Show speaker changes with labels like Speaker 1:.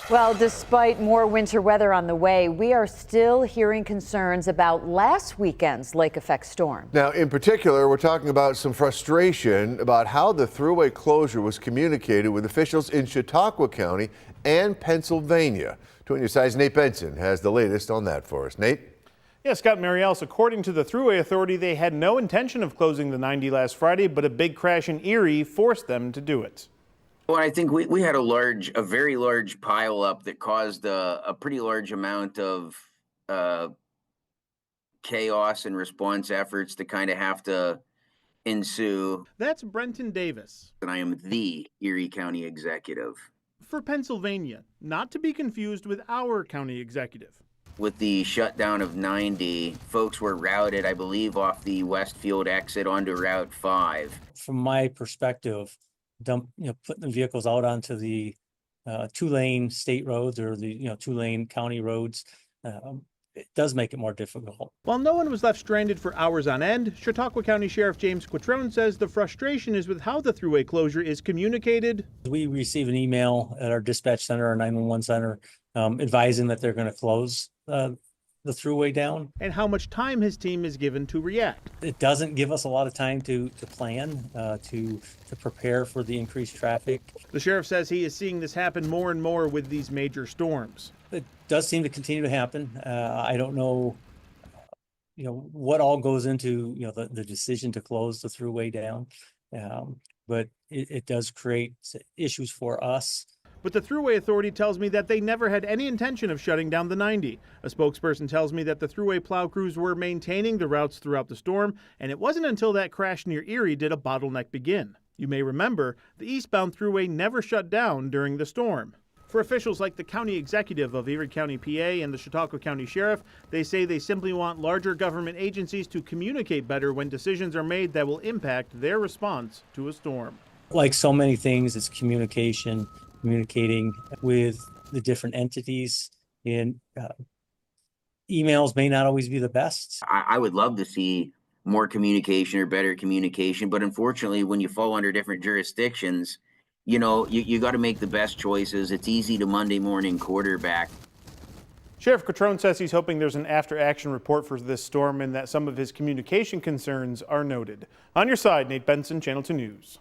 Speaker 1: Well, despite more winter weather on the way, we are still hearing concerns about last weekend's lake effect storm.
Speaker 2: Now, in particular, we're talking about some frustration about how the Thruway closure was communicated with officials in Chautauqua County and Pennsylvania. 20 News Side's Nate Benson has the latest on that for us. Nate?
Speaker 3: Yeah, Scott Mariels, according to the Thruway Authority, they had no intention of closing the 90 last Friday, but a big crash in Erie forced them to do it.
Speaker 4: Well, I think we had a very large pile up that caused a pretty large amount of chaos and response efforts to kind of have to ensue.
Speaker 3: That's Brenton Davis.
Speaker 4: And I am the Erie County executive.
Speaker 3: For Pennsylvania, not to be confused with our county executive.
Speaker 4: With the shutdown of 90, folks were routed, I believe, off the Westfield exit onto Route 5.
Speaker 5: From my perspective, putting the vehicles out onto the two-lane state roads or the two-lane county roads, it does make it more difficult.
Speaker 3: While no one was left stranded for hours on end, Chautauqua County Sheriff James Quattrone says the frustration is with how the Thruway closure is communicated.
Speaker 5: We receive an email at our dispatch center, our 911 center, advising that they're going to close the Thruway down.
Speaker 3: And how much time his team is given to react.
Speaker 5: It doesn't give us a lot of time to plan, to prepare for the increased traffic.
Speaker 3: The sheriff says he is seeing this happen more and more with these major storms.
Speaker 5: It does seem to continue to happen. I don't know, what all goes into, the decision to close the Thruway down. But it does create issues for us.
Speaker 3: But the Thruway Authority tells me that they never had any intention of shutting down the 90. A spokesperson tells me that the Thruway plow crews were maintaining the routes throughout the storm, and it wasn't until that crash near Erie did a bottleneck begin. You may remember, the eastbound Thruway never shut down during the storm. For officials like the county executive of Erie County, PA, and the Chautauqua County Sheriff, they say they simply want larger government agencies to communicate better when decisions are made that will impact their response to a storm.
Speaker 5: Like so many things, it's communicating with the different entities, and emails may not always be the best.
Speaker 4: I would love to see more communication or better communication, but unfortunately, when you fall under different jurisdictions, you got to make the best choices. It's easy to Monday morning quarterback.
Speaker 3: Sheriff Quattrone says he's hoping there's an after-action report for this storm and that some of his communication concerns are noted. On your side, Nate Benson, Channel 2 News.